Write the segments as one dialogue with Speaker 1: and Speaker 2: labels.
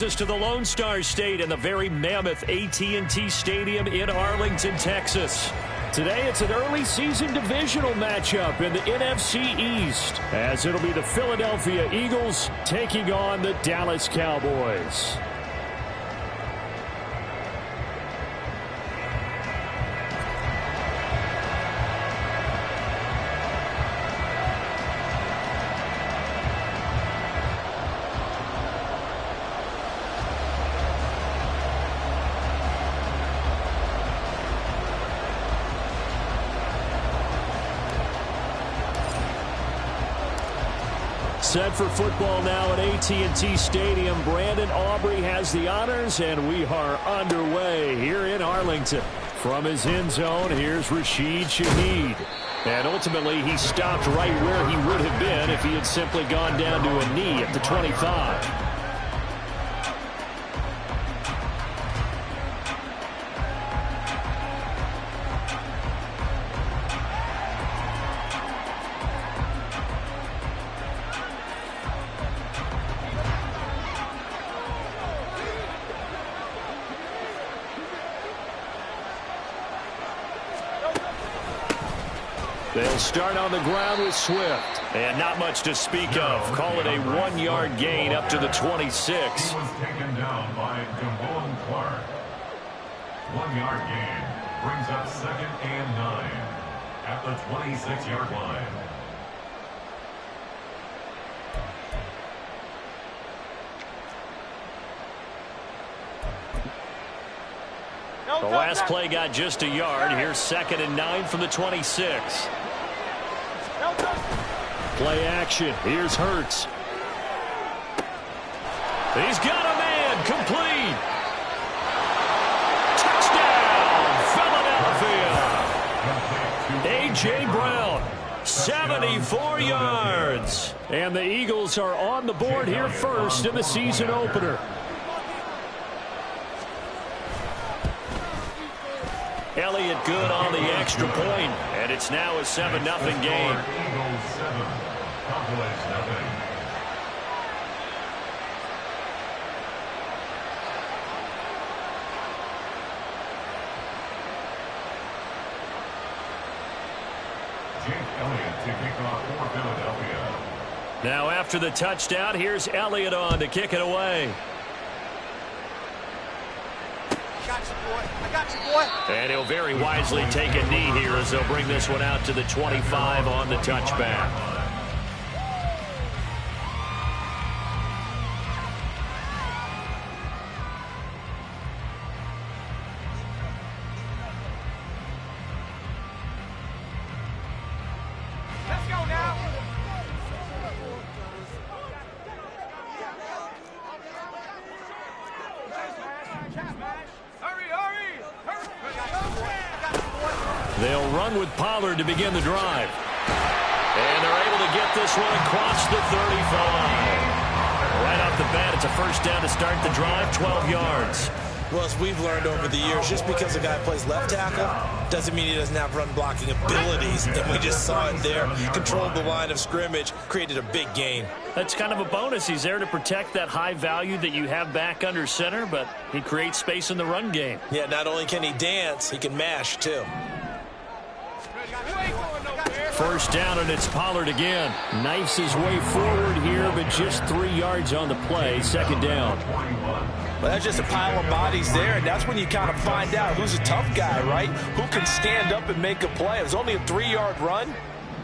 Speaker 1: To the Lone Star State and the very mammoth AT&T Stadium in Arlington, Texas. Today it's an early season divisional matchup in the NFC East, as it'll be the Philadelphia Eagles taking on the Dallas Cowboys. Set for football now at AT&T Stadium. Brandon Aubrey has the honors, and we are underway here in Arlington. From his end zone, here's Rashid Shaheed. And ultimately, he stopped right where he would have been if he had simply gone down to a knee at the 25. They'll start on the ground with Swift. And not much to speak of. Call it a 1-yard gain up to the 26.
Speaker 2: He was taken down by Devon Clark. 1-yard gain brings up 2nd and 9 at the 26-yard line.
Speaker 1: The last play got just a yard. Here's 2nd and 9 from the 26. Play action. Here's Hurts. He's got a man. Complete. Touchdown, Philadelphia. A.J. Brown, 74 yards. And the Eagles are on the board here first in the season opener. Elliott good on the extra point, and it's now a 7-0 game.
Speaker 2: Eagles 7, Cowboys 0. Jake Elliott to kick off for Philadelphia.
Speaker 1: Now after the touchdown, here's Elliott on to kick it away. And he'll very wisely take a knee here as they'll bring this one out to the 25 on the touchback.
Speaker 3: Let's go now.
Speaker 1: They'll run with Pollard to begin the drive. And they're able to get this one across the 35. Right off the bat, it's a first down to start the drive, 12 yards.
Speaker 4: Well, as we've learned over the years, just because a guy plays left tackle doesn't mean he doesn't have run blocking abilities. And we just saw it there. Controlled the line of scrimmage, created a big gain.
Speaker 1: That's kind of a bonus. He's there to protect that high value that you have back under center, but he creates space in the run game.
Speaker 4: Yeah, not only can he dance, he can mash, too.
Speaker 1: First down, and it's Pollard again. Knifes his way forward here, but just 3 yards on the play. 2nd down.
Speaker 4: Well, that's just a pile of bodies there, and that's when you kind of find out who's a tough guy, right? Who can stand up and make a play. It was only a 3-yard run,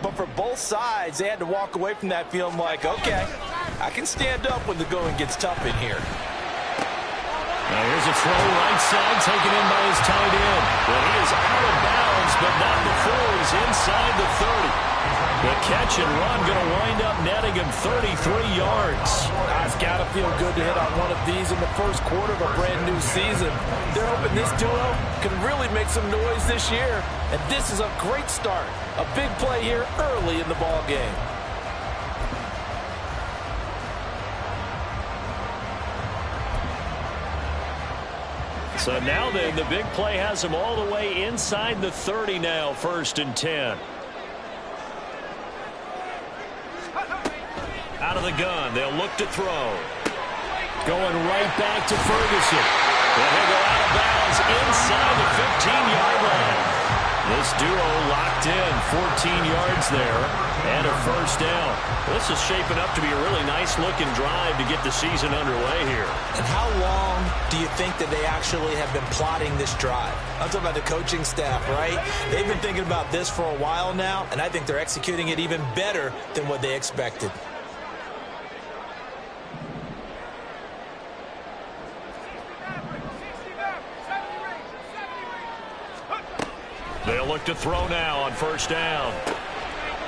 Speaker 4: but for both sides, they had to walk away from that feeling like, okay, I can stand up when the going gets tough in here.
Speaker 1: Now here's a throw right side, taken in by his tight end. Well, he is out of bounds, but not before he's inside the 30. The catch and run going to wind up netting him 33 yards.
Speaker 4: It's got to feel good to hit on one of these in the first quarter of a brand new season. They're hoping this duo can really make some noise this year. And this is a great start. A big play here early in the ball game.
Speaker 1: So now then, the big play has him all the way inside the 30 now, 1st and 10. Out of the gun, they'll look to throw. Going right back to Ferguson. And he'll go out of bounds inside the 15-yard line. This duo locked in, 14 yards there, and a first down. This is shaping up to be a really nice-looking drive to get the season underway here.
Speaker 4: And how long do you think that they actually have been plotting this drive? I'm talking about the coaching staff, right? They've been thinking about this for a while now, and I think they're executing it even better than what they expected.
Speaker 1: They'll look to throw now on first down.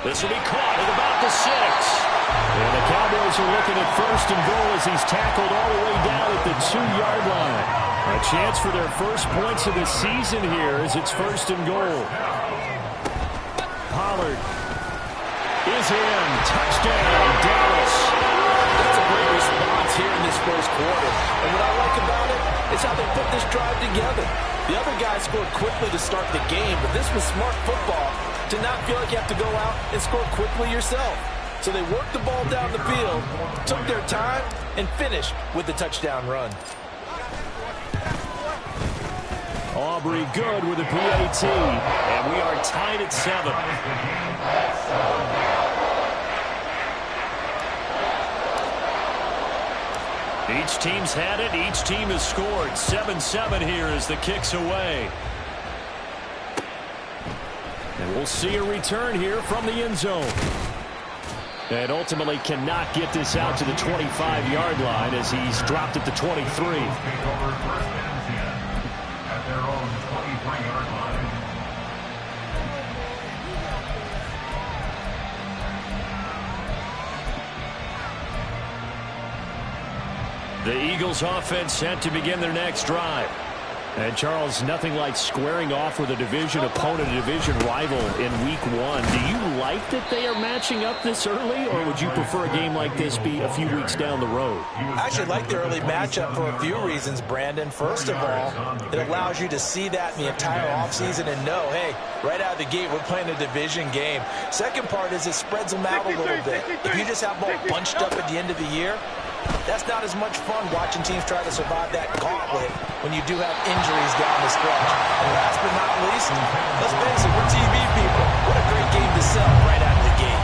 Speaker 1: This will be caught at about the 6. And the Cowboys are looking at first and goal as he's tackled all the way down at the 2-yard line. A chance for their first points of the season here as it's first and goal. Pollard is in. Touchdown, Dallas.
Speaker 4: That's a great response here in this first quarter. And what I like about it is how they put this drive together. The other guys scored quickly to start the game, but this was smart football to not feel like you have to go out and score quickly yourself. So they worked the ball down the field, took their time, and finished with the touchdown run.
Speaker 1: Aubrey good with a PAT, and we are tied at 7. Each team's had it. Each team has scored. 7-7 here as the kick's away. And we'll see a return here from the end zone. And ultimately cannot get this out to the 25-yard line as he's dropped at the 23.
Speaker 2: At their own 23-yard line.
Speaker 1: The Eagles offense set to begin their next drive. And, Charles, nothing like squaring off with a division opponent, a division rival in Week 1. Do you like that they are matching up this early, or would you prefer a game like this be a few weeks down the road?
Speaker 4: I actually like the early matchup for a few reasons, Brandon. First of all, it allows you to see that in the entire offseason and know, hey, right out of the gate, we're playing a division game. Second part is it spreads them out a little bit. If you just have them all bunched up at the end of the year, that's not as much fun watching teams try to survive that gauntlet when you do have injuries down the stretch. And last but not least, let's face it, we're TV people. What a great game to sell right out of the gate.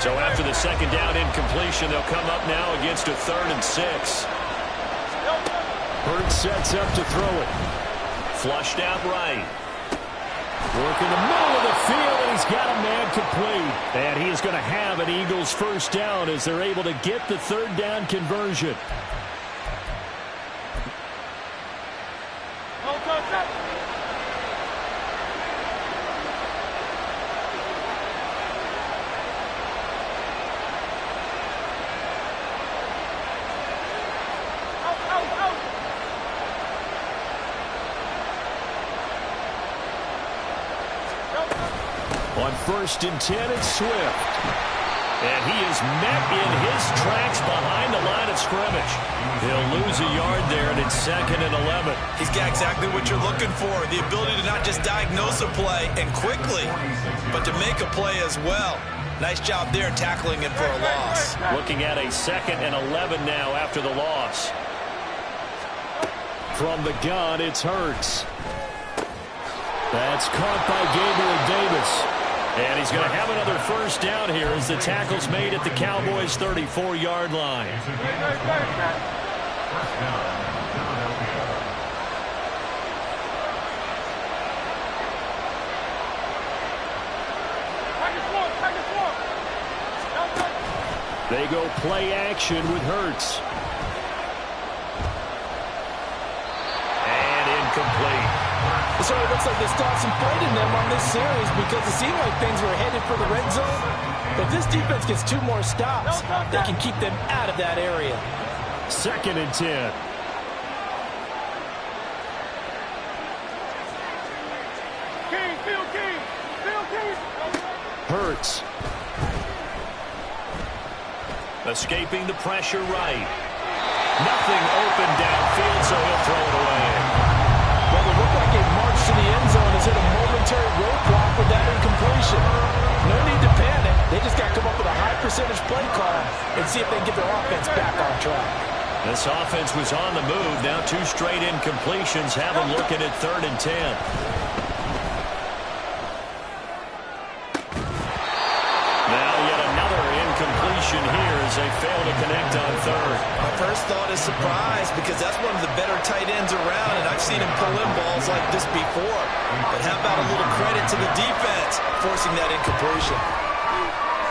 Speaker 1: So after the second down incompletion, they'll come up now against a 3rd and 6. Hurts sets up to throw it. Flushed out right. Work in the middle of the field, and he's got a man complete. And he is going to have an Eagles first down as they're able to get the 3rd down conversion. On 1st and 10, it's Swift. And he is met in his tracks behind the line of scrimmage. He'll lose a yard there, and it's 2nd and 11.
Speaker 4: He's got exactly what you're looking for, the ability to not just diagnose a play and quickly, but to make a play as well. Nice job there tackling him for a loss.
Speaker 1: Looking at a 2nd and 11 now after the loss. From the gun, it's Hurts. That's caught by Gabriel Davis. And he's going to have another first down here as the tackle's made at the Cowboys' 34-yard line. They go play action with Hurts. And incomplete.
Speaker 4: So it looks like they start some fight in them on this series because it seemed like things were headed for the red zone. But if this defense gets 2 more stops, they can keep them out of that area.
Speaker 1: 2nd and 10. Hurts. Escaping the pressure right. Nothing open downfield, so he'll throw it away.
Speaker 4: Well, it looked like a march to the end zone Eagles hit a momentary roadblock with that incompletion. No need to panic. They just got to come up with a high percentage play call and see if they can get their offense back on track.
Speaker 1: This offense was on the move. Now 2 straight incompletions have them looking at 3rd and 10. Now yet another incompletion here as they fail to connect on 3rd.
Speaker 4: My first thought is surprise because that's one of the better tight ends around, and I've seen him pull in balls like this before. But how about a little credit to the defense forcing that incompletion?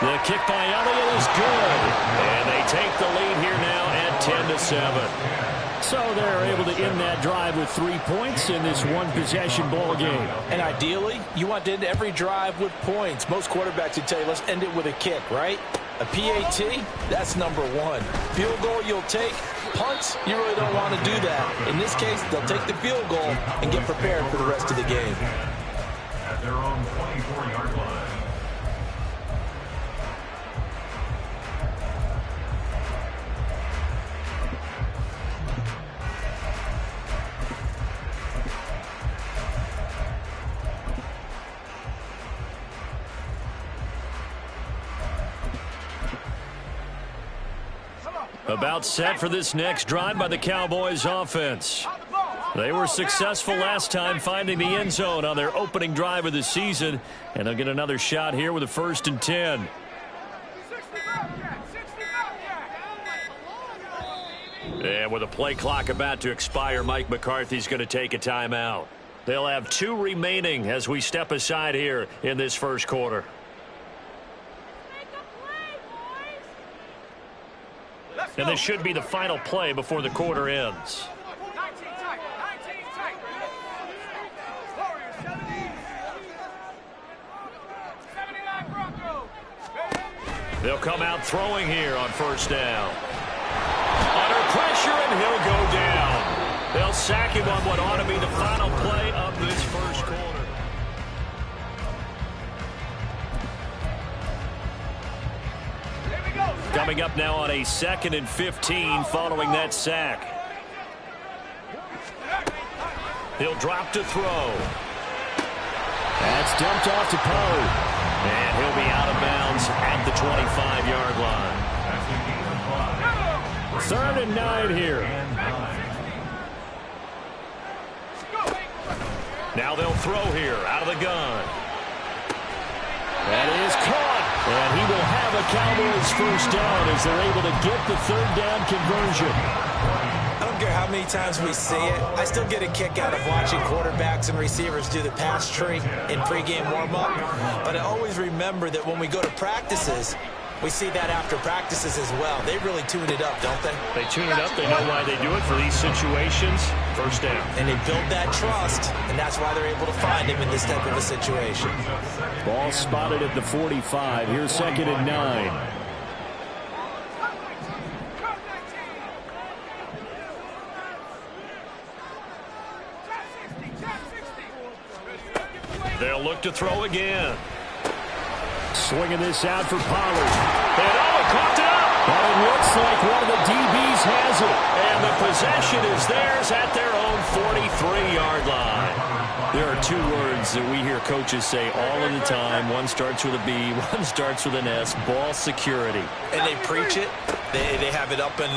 Speaker 1: The kick by Elliott is good. And they take the lead here now at 10-7. So they're able to end that drive with 3 points in this one-possession ball game.
Speaker 4: And ideally, you want to end every drive with points. Most quarterbacks would tell you, let's end it with a kick, right? A PAT, that's number 1. Field goal you'll take. Punts, you really don't want to do that. In this case, they'll take the field goal and get prepared for the rest of the game.
Speaker 2: At their own 24-yard line.
Speaker 1: About set for this next drive by the Cowboys offense. They were successful last time finding the end zone on their opening drive of the season, and they'll get another shot here with a 1st and 10. And with a play clock about to expire, Mike McCarthy's going to take a timeout. They'll have 2 remaining as we step aside here in this first quarter. And this should be the final play before the quarter ends. They'll come out throwing here on 1st down. Under pressure, and he'll go down. They'll sack him on what ought to be the final play of this first quarter. Coming up now on a 2nd and 15 following that sack. He'll drop to throw. That's dumped off to Poe. And he'll be out of bounds at the 25-yard line. 3rd and 9 here. Now they'll throw here out of the gun. That is caught. And he will have a Cowboys 1st down as they're able to get the 3rd down conversion.
Speaker 4: I don't care how many times we see it. I still get a kick out of watching quarterbacks and receivers do the pass tree in pregame warm-up. But I always remember that when we go to practices, we see that after practices as well. They really tune it up, don't they?
Speaker 1: They tune it up. They know why they do it for these situations. 1st down.
Speaker 4: And they build that trust, and that's why they're able to find him in this type of a situation.
Speaker 1: Ball spotted at the 45. Here's 2nd and 9. They'll look to throw again. Swinging this out for Pollard. And he caught it up. But it looks like one of the DBs has it. And the possession is theirs at their own 43-yard line. There are 2 words that we hear coaches say all of the time. One starts with a B, one starts with an S. Ball security.
Speaker 4: And they preach it. They have it up in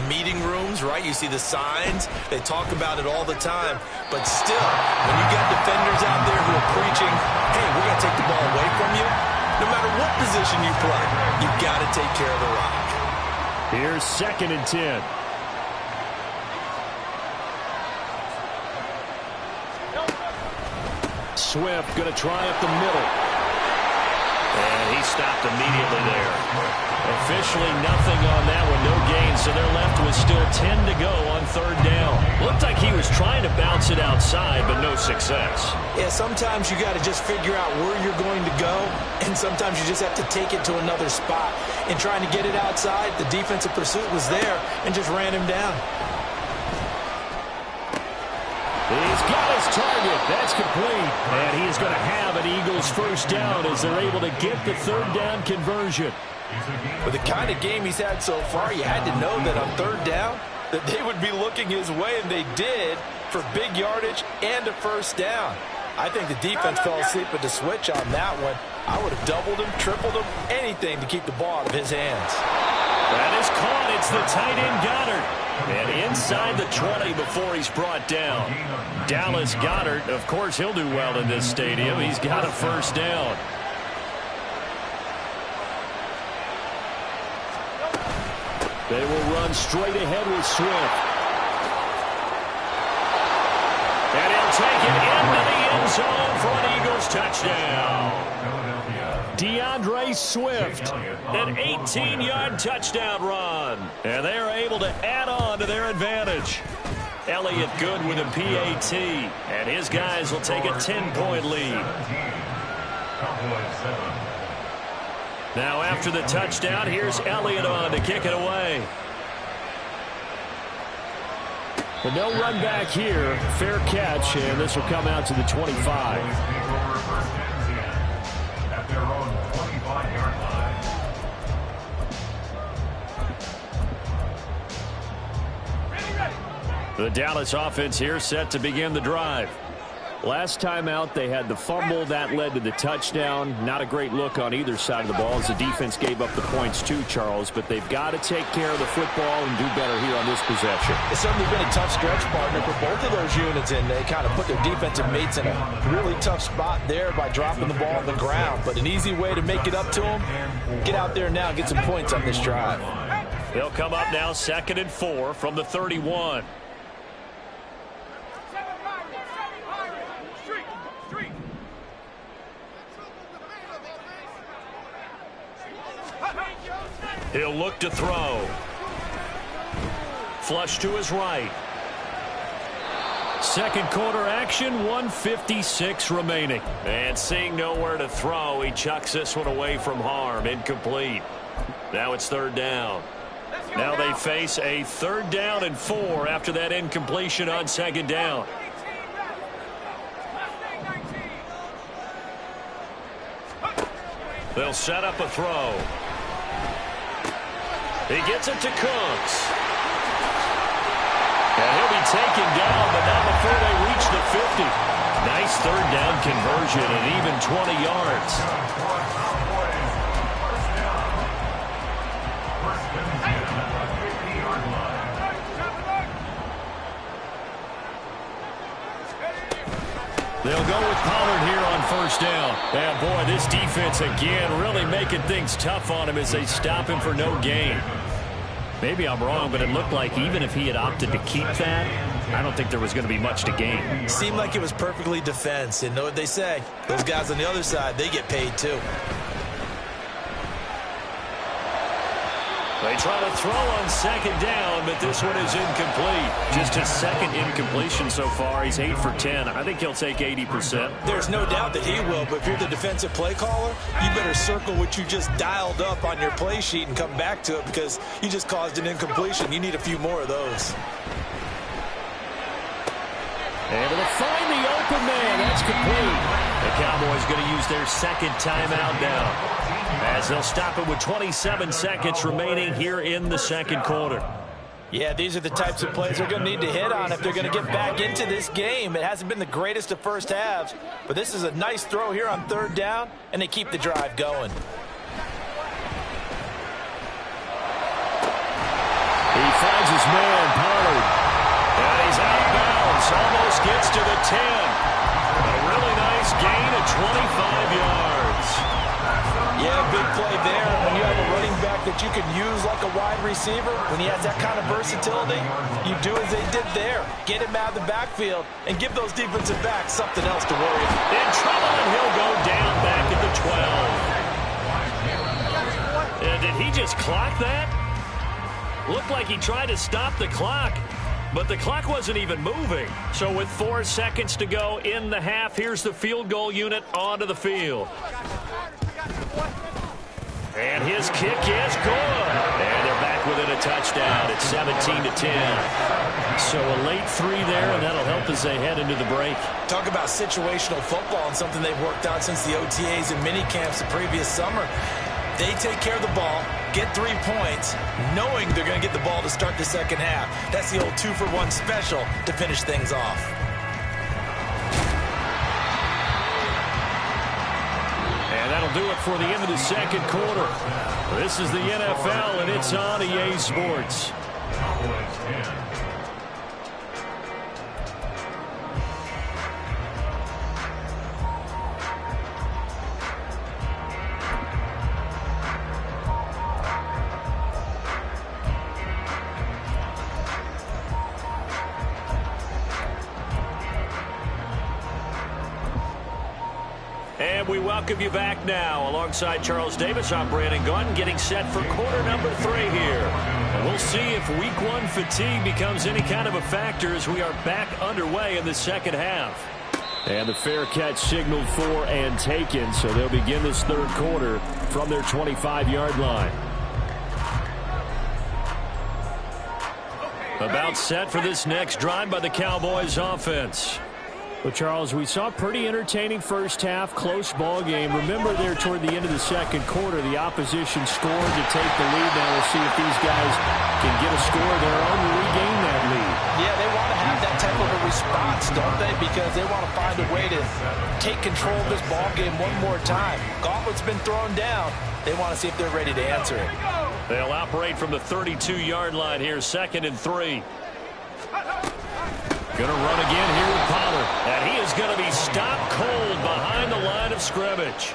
Speaker 4: meeting rooms, right? You see the signs. They talk about it all the time. But still, when you got defenders out there who are preaching, hey, we're going to take the ball away from you, no matter what position you play, you've got to take care of the rock.
Speaker 1: Here's 2nd and 10. Swift going to try up the middle. And he stopped immediately there. Officially nothing on that one, no gain, so they're left with still 10 to go on 3rd down. Looked like he was trying to bounce it outside, but no success.
Speaker 4: Yeah, sometimes you got to just figure out where you're going to go, and sometimes you just have to take it to another spot. In trying to get it outside, the defensive pursuit was there and just ran him down.
Speaker 1: He's got his target. That's complete. And he is going to have an Eagles 1st down as they're able to get the 3rd down conversion.
Speaker 4: With the kind of game he's had so far, you had to know that on 3rd down that they would be looking his way, and they did, for big yardage and a 1st down. I think the defense fell asleep at the switch on that one. I would have doubled him, tripled him, anything to keep the ball out of his hands.
Speaker 1: That is caught. It's the tight end Goddard. And inside the 20 before he's brought down. Dallas Goedert, of course, he'll do well in this stadium. He's got a first down. They will run straight ahead with Swift. And he'll take it into the end zone for an Eagles touchdown. DeAndre Swift, an 18-yard touchdown run. And they're able to add on to their advantage. Elliott Good with a PAT. And his guys will take a 10-point lead. Now after the touchdown, here's Elliott on to kick it away. But no run back here. Fair catch, and this will come out to the 25.
Speaker 2: At their own 25-yard line.
Speaker 1: The Dallas offense here set to begin the drive. Last time out, they had the fumble. That led to the touchdown. Not a great look on either side of the ball as the defense gave up the points too, Charles. But they've got to take care of the football and do better here on this possession.
Speaker 4: It's certainly been a tough stretch, partner, for both of those units, and they kind of put their defensive mates in a really tough spot there by dropping the ball on the ground. But an easy way to make it up to them, get out there now and get some points on this drive.
Speaker 1: They'll come up now 2nd and 4 from the 31. He'll look to throw. Flush to his right. Second quarter action, 1:56 remaining. And seeing nowhere to throw, he chucks this one away from harm. Incomplete. Now it's 3rd down. Now they face a 3rd down and 4 after that incompletion on 2nd down. They'll set up a throw. He gets it to Cooks. And he'll be taken down, but not before they reach the 50. Nice 3rd down conversion and even 20 yards. They'll go with Pollard here on 1st down. And boy, this defense again really making things tough on him as they stop him for no gain. Maybe I'm wrong, but it looked like even if he had opted to keep that, I don't think there was going to be much to gain.
Speaker 4: Seemed like it was perfectly defense. And know what they say? Those guys on the other side, they get paid too.
Speaker 1: They try to throw on 2nd down, but this one is incomplete. Just his 2nd incompletion so far. He's 8 for 10. I think he'll take 80%.
Speaker 4: There's no doubt that he will, but if you're the defensive play caller, you better circle what you just dialed up on your play sheet and come back to it because you just caused an incompletion. You need a few more of those.
Speaker 1: Able to find the open man. That's complete. The Cowboys going to use their 2nd timeout now, as they'll stop it with 27 seconds remaining here in the 2nd quarter.
Speaker 4: Yeah, these are the types of plays they're going to need to hit on if they're going to get back into this game. It hasn't been the greatest of first halves, but this is a nice throw here on 3rd down, and they keep the drive going.
Speaker 1: He finds his man, Pollard. And he's out of bounds. Almost gets to the 10. A really nice gain of 25 yards.
Speaker 4: Yeah, big play there. When you have a running back that you can use like a wide receiver, when he has that kind of versatility, you do as they did there. Get him out of the backfield and give those defensive backs something else to worry about.
Speaker 1: In trouble, and he'll go down back at the 12. And did he just clock that? Looked like he tried to stop the clock, but the clock wasn't even moving. So with 4 seconds to go in the half, here's the field goal unit onto the field. And his kick is good. And they're back within a touchdown. It's 17-10. So a late 3 there, and that'll help as they head into the break.
Speaker 4: Talk about situational football and something they've worked on since the OTAs and mini camps the previous summer. They take care of the ball, get 3 points, knowing they're going to get the ball to start the 2nd half. That's the old 2-for-1 special to finish things off.
Speaker 1: do it for the end of the second quarter. This is the NFL, and it's on EA Sports.
Speaker 2: Cowboys 10.
Speaker 1: And we welcome you back now. Alongside Charles Davis, I'm Brandon Gaudin, getting set for quarter number 3 here. And we'll see if week 1 fatigue becomes any kind of a factor as we are back underway in the second half. And the fair catch signaled for and taken, so they'll begin this third quarter from their 25-yard line. About set for this next drive by the Cowboys offense. Well, Charles, we saw a pretty entertaining first half, close ball game. Remember there toward the end of the second quarter, the opposition scored to take the lead. Now we'll see if these guys can get a score of their own to regain that lead.
Speaker 4: Yeah, they want to have that type of a response, don't they? Because they want to find a way to take control of this ball game one more time. Gauntlet's been thrown down. They want to see if they're ready to answer it.
Speaker 1: They'll operate from the 32-yard line here, 2nd and 3. Going to run again here with Pollard. And he is going to be stopped cold behind the line of scrimmage.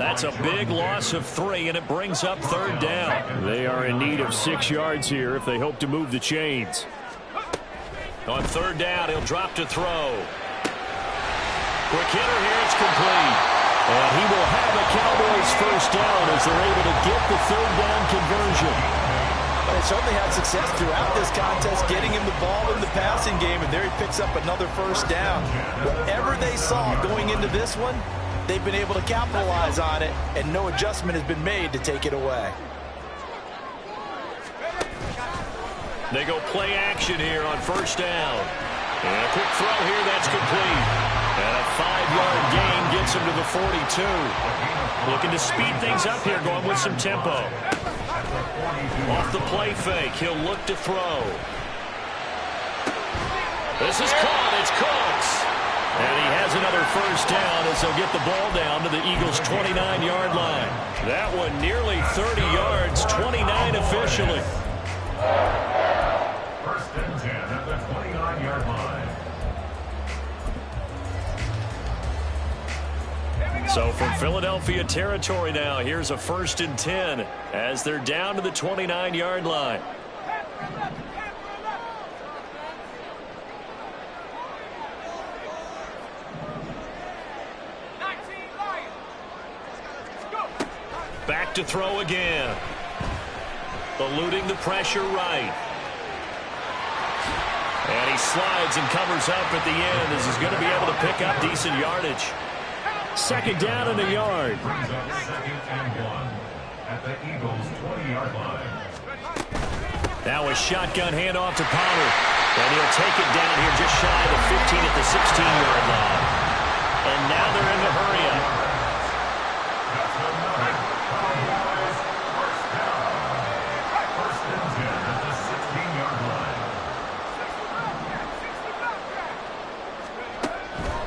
Speaker 1: That's a big loss of 3, and it brings up 3rd down. They are in need of 6 yards here if they hope to move the chains. On 3rd down, he'll drop to throw. Quick hitter here, it's complete. And he will have a Cowboys first down as they're able to get the 3rd down conversion.
Speaker 4: They certainly had success throughout this contest, getting him the ball in the passing game, and there he picks up another first down. Whatever they saw going into this one, they've been able to capitalize on it, and no adjustment has been made to take it away.
Speaker 1: They go play action here on 1st down. And a quick throw here, that's complete. And a 5-yard gain gets him to the 42. Looking to speed things up here, going with some tempo. Off the play fake, he'll look to throw. This is caught, it's Cooks. And he has another first down as they'll get the ball down to the Eagles' 29-yard line. That one nearly 30 yards, 29 officially.
Speaker 2: 1st and 10 at the 29-yard line.
Speaker 1: So from Philadelphia territory now, here's a 1st and 10 as they're down to the 29-yard line. Back to throw again. Eluding the pressure right. And he slides and covers up at the end as he's going to be able to pick up decent yardage. 2nd down and a yard.
Speaker 2: Brings up 2nd and 1 at the Eagles' 20-yard line.
Speaker 1: Now a shotgun handoff to Pollard. And he'll take it down here just shy of the 15 at the 16-yard line. And now they're in the hurry-up.
Speaker 2: That's another Cowboys first down. 1st and 10 at the 16-yard line.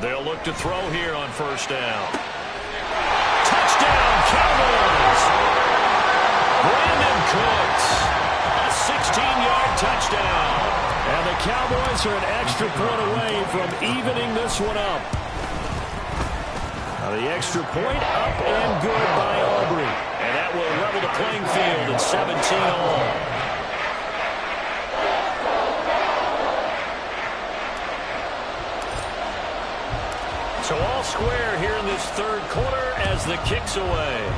Speaker 1: They'll look to throw here on 1st down. Touchdown, Cowboys! Brandon Cooks, a 16-yard touchdown. And the Cowboys are an extra point away from evening this one up. Now the extra point up and good by Aubrey. And that will level the playing field at 17 all. So all square here in this 3rd quarter as the kick's away.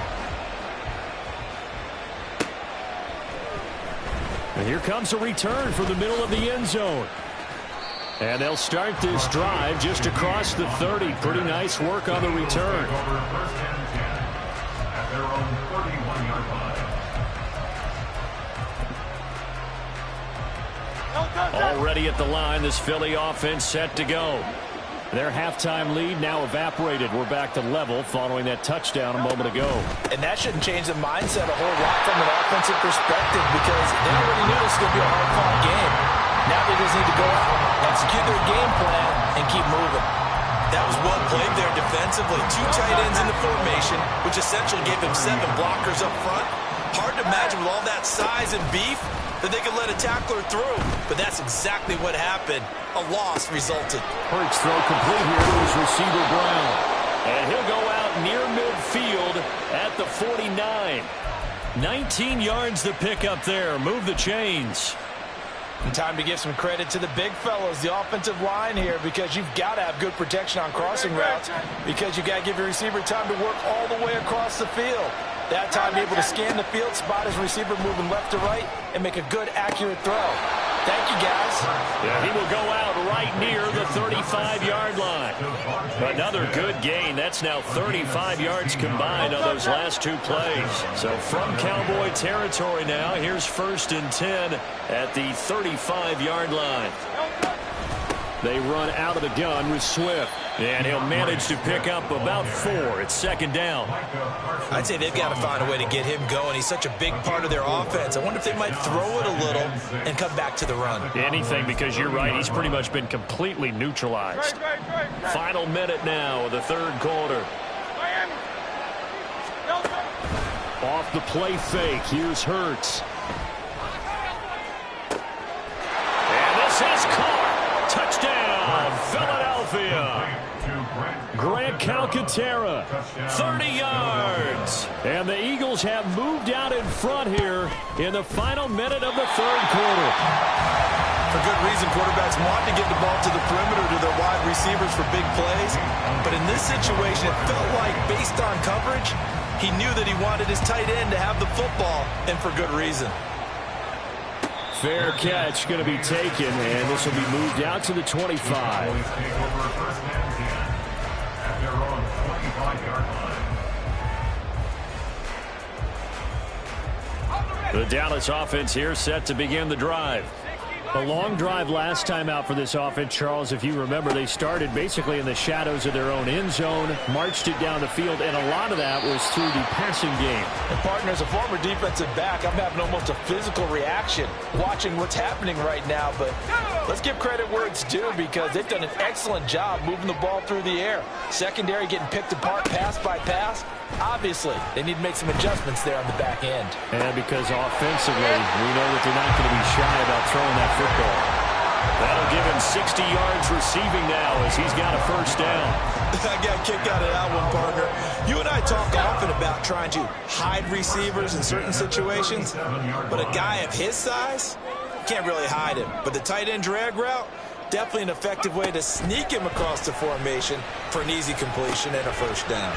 Speaker 1: And here comes a return from the middle of the end zone. And they'll start this drive just across the 30. Pretty nice work on the return.
Speaker 2: Over 1st and 10 at their own 31-yard line.
Speaker 1: Already at the line, this Philly offense set to go. Their halftime lead now evaporated. We're back to level following that touchdown a moment ago.
Speaker 4: And that shouldn't change the mindset a whole lot from an offensive perspective because they already knew this was going to be a hard-fought game. Now they just need to go out, execute their game plan, and keep moving. That was well played there defensively. 2 tight ends in the formation, which essentially gave him 7 blockers up front. Hard to imagine with all that size and beef that they could let a tackler through. But that's exactly what happened. A loss resulted.
Speaker 1: Hurts throw complete here to his receiver Brown. And he'll go out near midfield at the 49. 19 yards to pick up there. Move the chains.
Speaker 4: And time to give some credit to the big fellows, the offensive line here, because you've got to have good protection on crossing routes, because you've got to give your receiver time to work all the way across the field. That time, able to scan the field, spot his receiver moving left to right, and make a good, accurate throw. Thank you, guys.
Speaker 1: Yeah, he will go out right near the 35-yard line. Another good gain. That's now 35 yards combined on those last 2 plays. So from Cowboy territory now, here's 1st and 10 at the 35-yard line. They run out of the gun with Swift. And he'll manage to pick up about 4. It's 2nd down.
Speaker 4: I'd say they've got to find a way to get him going. He's such a big part of their offense. I wonder if they might throw it a little and come back to the run.
Speaker 1: Anything, because you're right. He's pretty much been completely neutralized. Final minute now of the 3rd quarter. Off the play fake. Here's Hurts. And this is caught. Touchdown, Philadelphia. Grant Calcaterra, 30 yards. And the Eagles have moved out in front here in the final minute of the 3rd quarter.
Speaker 4: For good reason, quarterbacks want to get the ball to the perimeter to their wide receivers for big plays. But in this situation, it felt like, based on coverage, he knew that he wanted his tight end to have the football, and for good reason.
Speaker 1: Fair catch going to be taken, and this will be moved out to the 25. The Dallas offense here set to begin the drive. A long drive last time out for this offense, Charles. If you remember, they started basically in the shadows of their own end zone, marched it down the field, and a lot of that was through the passing game.
Speaker 4: And partner, as a former defensive back, I'm having almost a physical reaction watching what's happening right now. But let's give credit where it's due, because they've done an excellent job moving the ball through the air. Secondary getting picked apart pass by pass. Obviously, they need to make some adjustments there on the back end.
Speaker 1: And because offensively, we know that they're not going to be shy about throwing that football. That'll give him 60 yards receiving now as he's got a 1st down.
Speaker 4: I got a kick out of that one, partner. You and I talk often about trying to hide receivers in certain situations, but a guy of his size can't really hide him. But the tight end drag route, definitely an effective way to sneak him across the formation for an easy completion and a 1st down.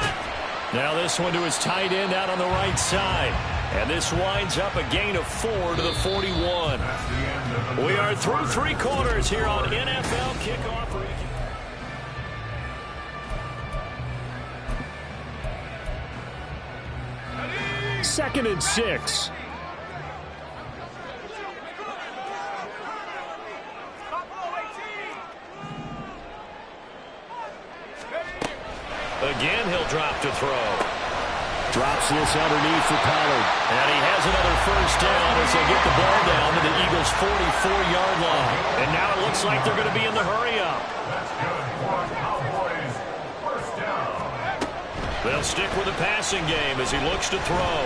Speaker 1: Now this one to his tight end out on the right side. And this winds up a gain of 4 to the 41. We are through 3 quarters here on NFL Kickoff. 2nd and 6. Again, he'll drop to throw. Drops this underneath for Pollard. And he has another 1st down as they get the ball down to the Eagles' 44-yard line. And now it looks like they're going to be in the hurry-up. They'll stick with the passing game as he looks to throw.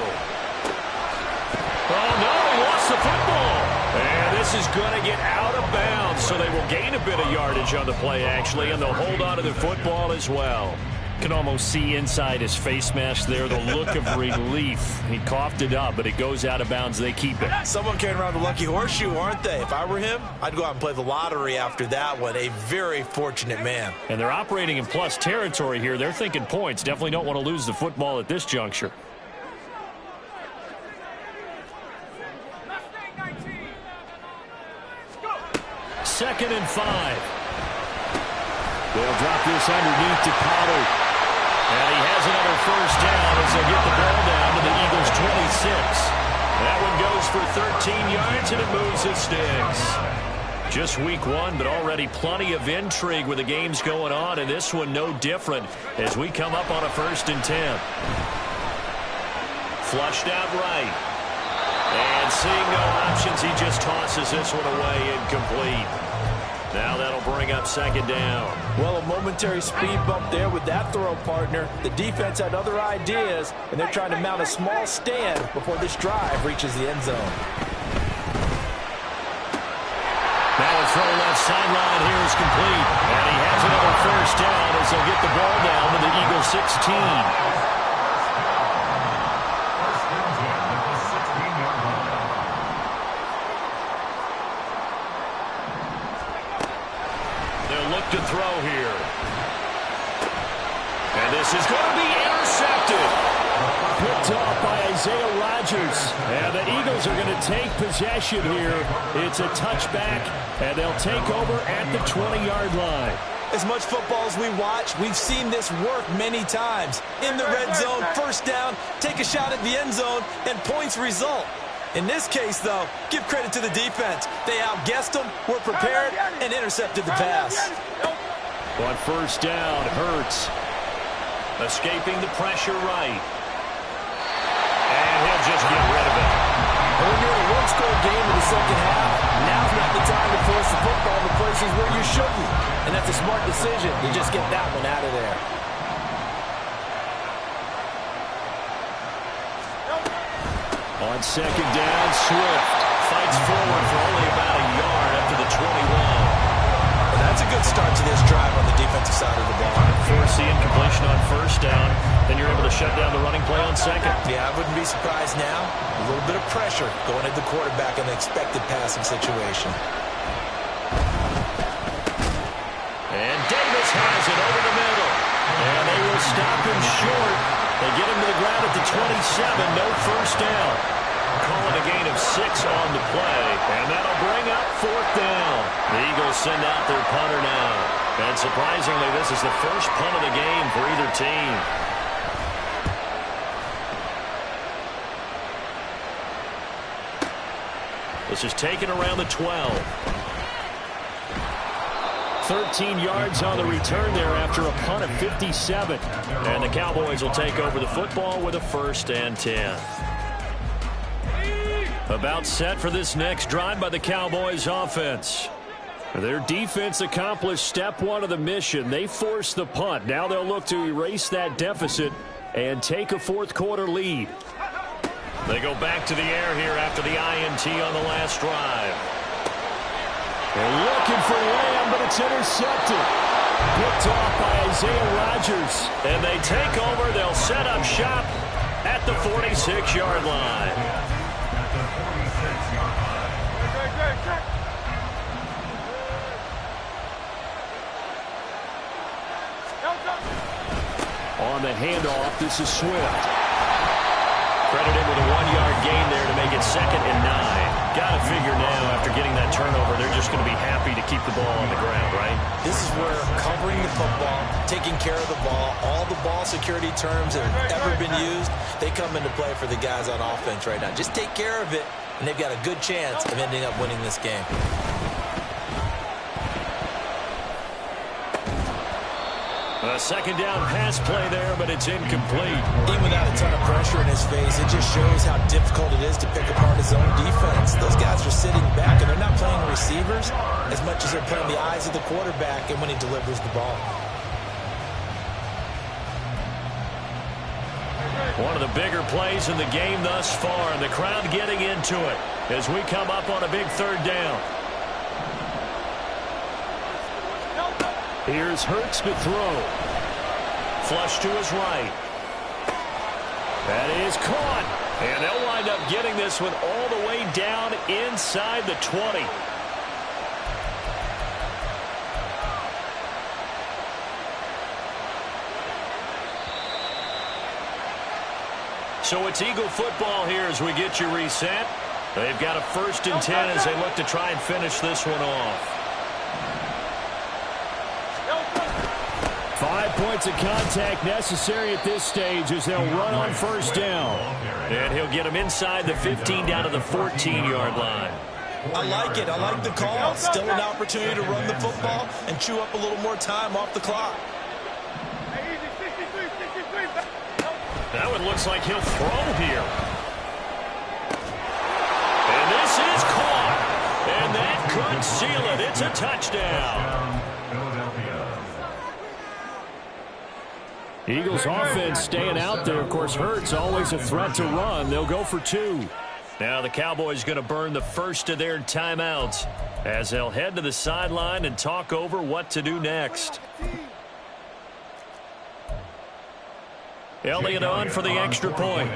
Speaker 1: Oh, no, he lost the football. And this is going to get out of bounds, so they will gain a bit of yardage on the play, actually, and they'll hold on to the football as well. Can almost see inside his face mask there the look of relief. He coughed it up, but it goes out of bounds. They keep it.
Speaker 4: Someone carrying around the lucky horseshoe, aren't they? If I were him, I'd go out and play the lottery after that one. A very fortunate man.
Speaker 1: And they're operating in plus territory here. They're thinking points. Definitely don't want to lose the football at this juncture. Second and 5. They'll drop this underneath to Pollard. And he has another 1st down as they get the ball down to the Eagles' 26. That one goes for 13 yards, and it moves the sticks. Just week 1, but already plenty of intrigue with the games going on, and this one no different as we come up on a 1st and 10. Flushed out right. And seeing no options, he just tosses this one away incomplete. Now that'll bring up second down.
Speaker 4: Well, a momentary speed bump there with that throw, partner. The defense had other ideas, and they're trying to mount a small stand before this drive reaches the end zone.
Speaker 1: Now a throw left sideline here is complete. And he has another first down as they'll get the ball down to the Eagles 16. To throw here. And this is going to be intercepted. Picked off by Isaiah Rodgers. And the Eagles are going to take possession here. It's a touchback, and they'll take over at the 20-yard line.
Speaker 4: As much football as we watch, we've seen this work many times. In the red zone, first down, take a shot at the end zone, and points result. In this case, though, give credit to the defense. They outguessed them, were prepared, and intercepted the pass.
Speaker 1: On first down, Hurts escaping the pressure right. And he'll just get rid of it.
Speaker 4: When you're in a one-score game in the second half, now's not the time to force the football in the places where you shouldn't. And that's a smart decision to just get that one out of there.
Speaker 1: On second down, Swift fights forward for only about a yard after the 21.
Speaker 4: Well, that's a good start to this drive on the defensive side of the ball.
Speaker 1: Force the incompletion on first down, then you're able to shut down the running play on second.
Speaker 4: Yeah, I wouldn't be surprised now. A little bit of pressure going at the quarterback in the expected passing situation.
Speaker 1: And Davis has it over the middle. And they will stop him short. They get him to the ground at the 27, no first down. Calling a gain of 6 on the play, and that'll bring up fourth down. The Eagles send out their punter now. And surprisingly, this is the first punt of the game for either team. This is taken around the 12. 13 yards on the return there after a punt of 57. And the Cowboys will take over the football with a 1st and 10. About set for this next drive by the Cowboys offense. Their defense accomplished step one of the mission. They forced the punt. Now they'll look to erase that deficit and take a fourth-quarter lead. They go back to the air here after the INT on the last drive. They're looking for Lamb, but it's intercepted. Picked off by Isaiah Rodgers. And they take over. They'll set up shop at the 46-yard line.
Speaker 2: At the 46-yard line.
Speaker 1: On the handoff, this is Swift. Credited with a 1-yard gain there to make it 2nd and 9. Got to figure now, after getting that turnover, they're just going to be happy to keep the ball on the ground, right?
Speaker 4: This is where covering the football, taking care of the ball, all the ball security terms that have ever been used, they come into play for the guys on offense right now. Just take care of it, and they've got a good chance of ending up winning this game.
Speaker 1: A second down pass play there, but it's incomplete.
Speaker 4: Even without a ton of pressure in his face, it just shows how difficult it is to pick apart his own defense. Those guys are sitting back, and they're not playing receivers as much as they're playing the eyes of the quarterback and when he delivers the ball.
Speaker 1: One of the bigger plays in the game thus far, and the crowd getting into it as we come up on a big 3rd down. Here's Hurts to throw. Flush to his right. That is caught. And they'll wind up getting this one all the way down inside the 20. So it's Eagle football here as we get you reset. They've got a 1st and 10 as they look to try and finish this one off. 5 points of contact necessary at this stage as they'll run on 1st down. And he'll get him inside the 15 down to the 14-yard line.
Speaker 4: I like it. I like the call. Still an opportunity to run the football and chew up a little more time off the clock.
Speaker 1: Now it looks like he'll throw here. And this is caught. And that could front, seal it. It's a touchdown. Eagles offense staying out there. Of course, Hurts always a threat to run. They'll go for 2. Now the Cowboys going to burn the first of their timeouts as they'll head to the sideline and talk over what to do next. Elliott on for the extra point.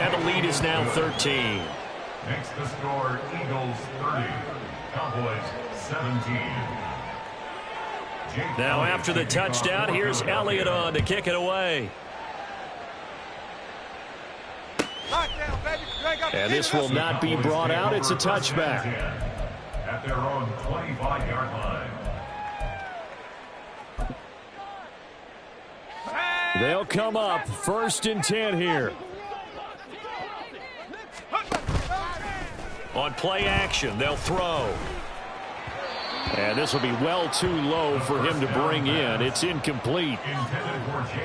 Speaker 1: And the lead is now 13.
Speaker 2: Next to score, Eagles 30, Cowboys 17.
Speaker 1: Now after the touchdown, here's Elliott on to kick it away. And this will not be brought out. It's a touchback.
Speaker 2: At their own 25-yard line.
Speaker 1: They'll come up 1st and 10 here. On play action, they'll throw. And this will be well too low for him to bring in. It's incomplete.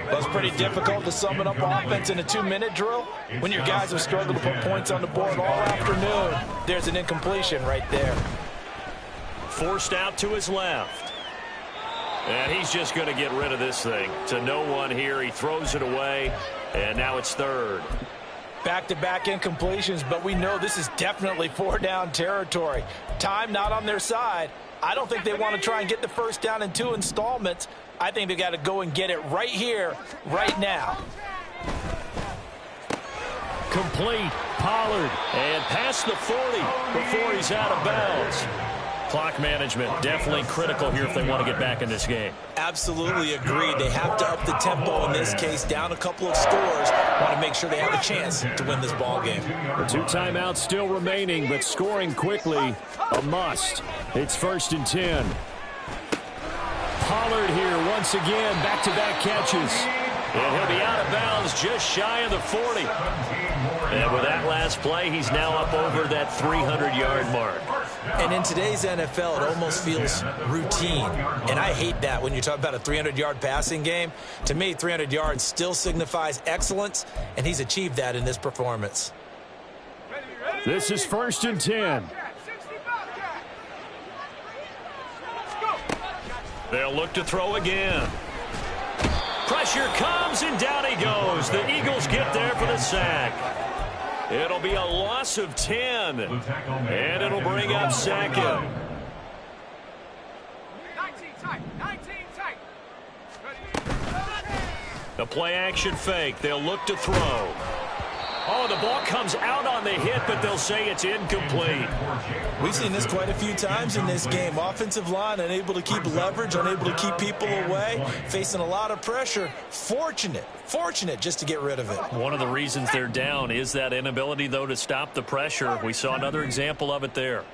Speaker 4: Well, it's pretty difficult to sum it up offense in a 2-minute drill when your guys have struggled to put points on the board all afternoon. There's an incompletion right there.
Speaker 1: Forced out to his left. And he's just going to get rid of this thing. To no one here. He throws it away. And now it's 3rd.
Speaker 4: Back-to-back incompletions, but we know this is definitely 4-down territory. Time not on their side. I don't think they want to try and get the first down in 2 installments. I think they got to go and get it right here, right now.
Speaker 1: Complete. Pollard. And past the 40 before he's out of bounds. Clock management definitely critical here if they want to get back in this game.
Speaker 4: Absolutely agreed. They have to up the tempo in this case, down a couple of scores. Want to make sure they have a chance to win this ball game.
Speaker 1: The 2 timeouts still remaining, but scoring quickly a must. It's 1st and 10. Pollard here once again, back-to-back catches. And he'll be out of bounds just shy of the 40. And with that last play, he's now up over that 300-yard mark.
Speaker 4: And in today's NFL, it almost feels routine. And I hate that when you talk about a 300-yard passing game. To me, 300 yards still signifies excellence, and he's achieved that in this performance.
Speaker 1: This is 1st and 10. They'll look to throw again. Pressure comes, and down he goes. The Eagles get there for the sack. It'll be a loss of 10, and it'll bring up 2nd.
Speaker 3: 19 tight.
Speaker 1: The play-action fake. They'll look to throw. Oh, the ball comes out on the hit, but they'll say it's incomplete.
Speaker 4: We've seen this quite a few times in this game. Offensive line unable to keep leverage, unable to keep people away, facing a lot of pressure. Fortunate just to get rid of it.
Speaker 1: One of the reasons they're down is that inability, though, to stop the pressure. We saw another example of it there.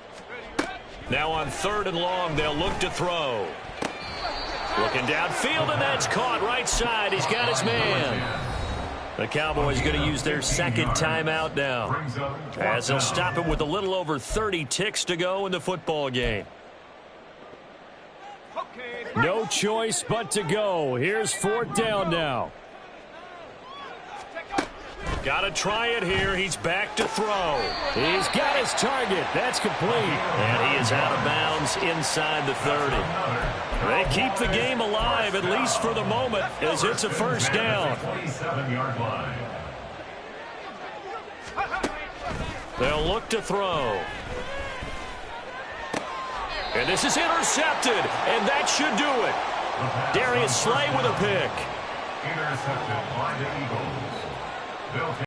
Speaker 1: Now on 3rd and long, they'll look to throw. Looking downfield, and that's caught right side. He's got his man. The Cowboys going to use their 2nd timeout now, as they'll stop it with a little over 30 ticks to go in the football game. No choice but to go. Here's 4th down now. Got to try it here. He's back to throw. He's got his target. That's complete. And he is out of bounds inside the 30. They keep the game alive, at least for the moment, as it's a 1st down.
Speaker 2: 27-yard line.
Speaker 1: They'll look to throw. And this is intercepted, and that should do it. Darius Slay with a pick.
Speaker 2: Intercepted by the Eagles.